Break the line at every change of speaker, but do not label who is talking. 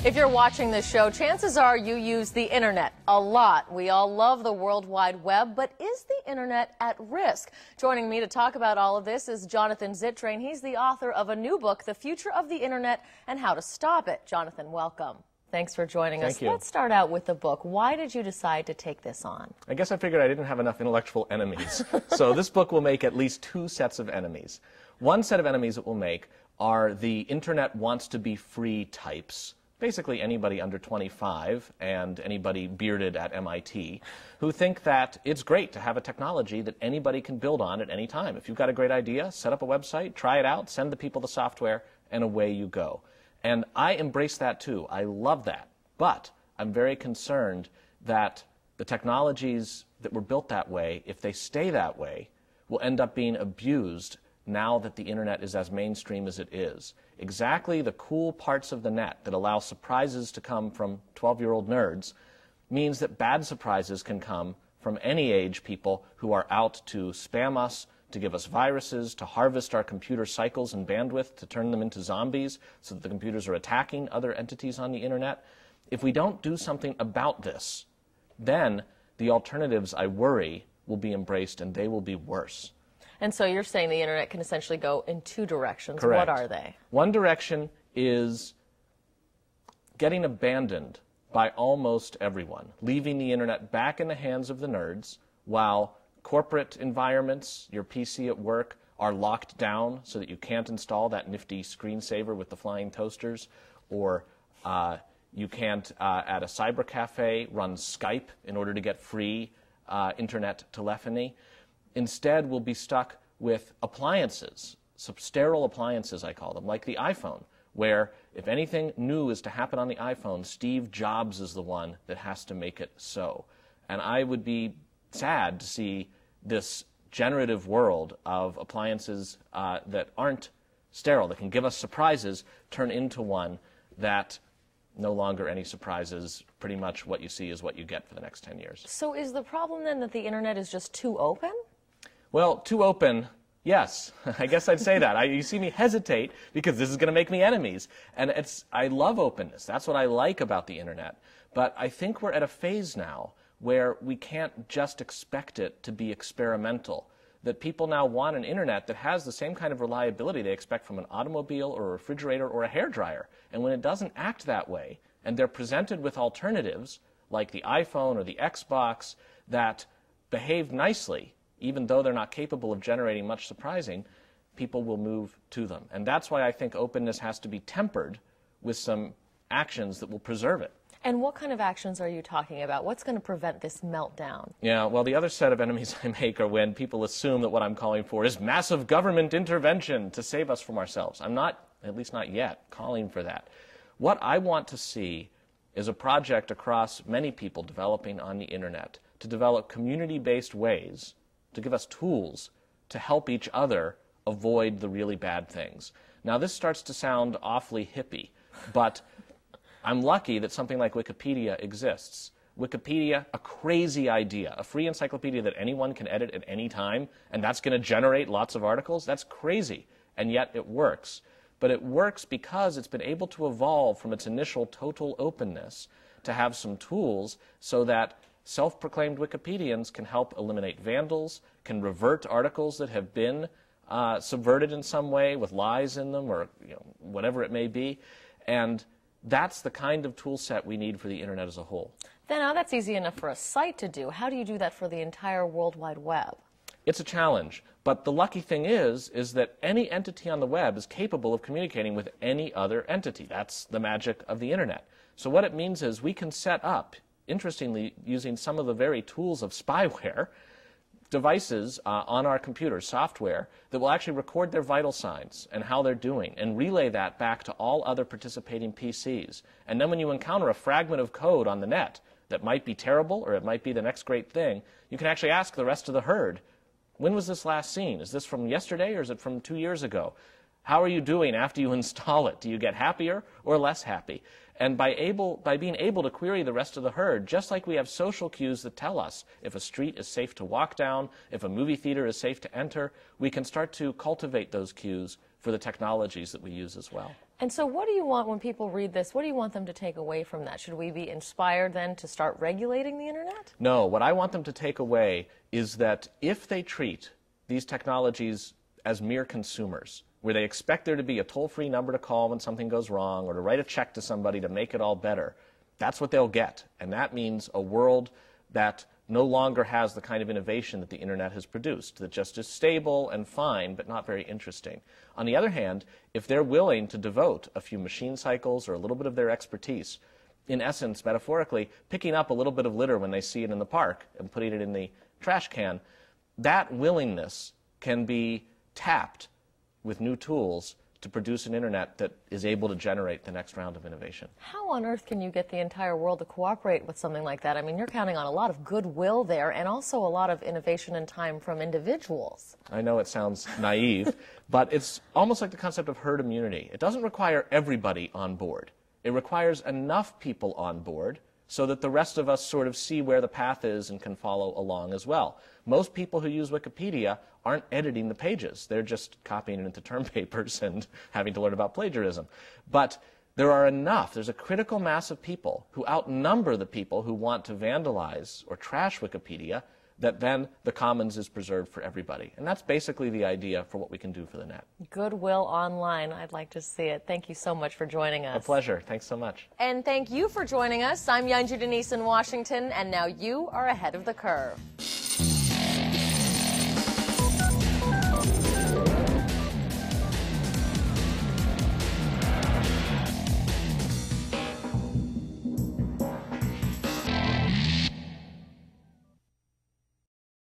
If you're watching this show, chances are you use the internet a lot. We all love the World Wide Web, but is the internet at risk? Joining me to talk about all of this is Jonathan Zittrain. He's the author of a new book, The Future of the Internet and How to Stop It. Jonathan, welcome. Thanks for joining us.
Thank you.
Let's start out with the book. Why did you decide to take this on?
I guess I figured I didn't have enough intellectual enemies. So this book will make at least two sets of enemies. One set of enemies it will make are the internet wants to be free types. Basically anybody under 25 and anybody bearded at MIT who think that it's great to have a technology that anybody can build on at any time. If you've got a great idea, set up a website, try it out, send the people the software, and away you go. And I embrace that too. I love that. But I'm very concerned that the technologies that were built that way, if they stay that way, will end up being abused now that the internet is as mainstream as it is. Exactly the cool parts of the net that allow surprises to come from 12-year-old nerds means that bad surprises can come from any age people who are out to spam us, to give us viruses, to harvest our computer cycles and bandwidth, to turn them into zombies so that the computers are attacking other entities on the internet. If we don't do something about this, then the alternatives, I worry, will be embraced and they will be worse.
And so you're saying the internet can essentially go in two directions.
Correct.
What are they? One
direction is getting abandoned by almost everyone, leaving the internet back in the hands of the nerds while corporate environments, your PC at work, are locked down so that you can't install that nifty screensaver with the flying toasters, or you can't, at a cyber cafe, run Skype in order to get free internet telephony. Instead, we'll be stuck with appliances, some sterile appliances, I call them, like the iPhone, where if anything new is to happen on the iPhone, Steve Jobs is the one that has to make it so. And I would be sad to see this generative world of appliances that aren't sterile, that can give us surprises, turn into one that no longer any surprises. Pretty much what you see is what you get for the next 10 years.
So is the problem then that the internet is just too open?
Well, too open, yes. I guess I'd say that. You see me hesitate because this is going to make me enemies. And I love openness. That's what I like about the internet. But I think we're at a phase now where we can't just expect it to be experimental. That people now want an internet that has the same kind of reliability they expect from an automobile or a refrigerator or a hairdryer. And when it doesn't act that way, and they're presented with alternatives like the iPhone or the Xbox that behave nicely, even though they're not capable of generating much surprising, people will move to them. And that's why I think openness has to be tempered with some actions that will preserve it.
And what kind of actions are you talking about? What's going to prevent this meltdown?
Yeah, well, the other set of enemies I make are when people assume that what I'm calling for is massive government intervention to save us from ourselves. I'm not, at least not yet, calling for that. What I want to see is a project across many people developing on the internet to develop community-based ways to give us tools to help each other avoid the really bad things. Now, this starts to sound awfully hippie, but I'm lucky that something like Wikipedia exists. Wikipedia, a crazy idea, a free encyclopedia that anyone can edit at any time, and that's going to generate lots of articles. That's crazy, and yet it works. But it works because it's been able to evolve from its initial total openness to have some tools so that self-proclaimed Wikipedians can help eliminate vandals, can revert articles that have been subverted in some way with lies in them or whatever it may be. And that's the kind of tool set we need for the internet as a whole.
Then now that's easy enough for a site to do. How do you do that for the entire World Wide Web?
It's a challenge. But the lucky thing is that any entity on the web is capable of communicating with any other entity. That's the magic of the internet. So what it means is we can set up, interestingly, using some of the very tools of spyware, devices on our computers, software, that will actually record their vital signs and how they're doing and relay that back to all other participating PCs. And then when you encounter a fragment of code on the net that might be terrible or it might be the next great thing, you can actually ask the rest of the herd, when was this last seen? Is this from yesterday or is it from 2 years ago? How are you doing after you install it? Do you get happier or less happy? And by being able to query the rest of the herd, just like we have social cues that tell us if a street is safe to walk down, if a movie theater is safe to enter, we can start to cultivate those cues for the technologies that we use as well.
And so what do you want when people read this? What do you want them to take away from that? Should we be inspired then to start regulating the internet?
No, what I want them to take away is that if they treat these technologies as mere consumers, where they expect there to be a toll-free number to call when something goes wrong or to write a check to somebody to make it all better, that's what they'll get. And that means a world that no longer has the kind of innovation that the internet has produced, that just is stable and fine, but not very interesting. On the other hand, if they're willing to devote a few machine cycles or a little bit of their expertise, in essence, metaphorically, picking up a little bit of litter when they see it in the park and putting it in the trash can, that willingness can be tapped with new tools to produce an internet that is able to generate the next round of innovation.
How on earth can you get the entire world to cooperate with something like that? I mean, you're counting on a lot of goodwill there and also a lot of innovation and time from individuals.
I know it sounds naive, but it's almost like the concept of herd immunity. It doesn't require everybody on board. It requires enough people on board so that the rest of us sort of see where the path is and can follow along as well. Most people who use Wikipedia aren't editing the pages. They're just copying it into term papers and having to learn about plagiarism. But there are enough, there's a critical mass of people who outnumber the people who want to vandalize or trash Wikipedia, that then the commons is preserved for everybody. And that's basically the idea for what we can do for the net.
Goodwill online. I'd like to see it. Thank you so much for joining us.
A pleasure. Thanks so much.
And thank you for joining us. I'm Yunji Denise in Washington, and now you are ahead of the curve.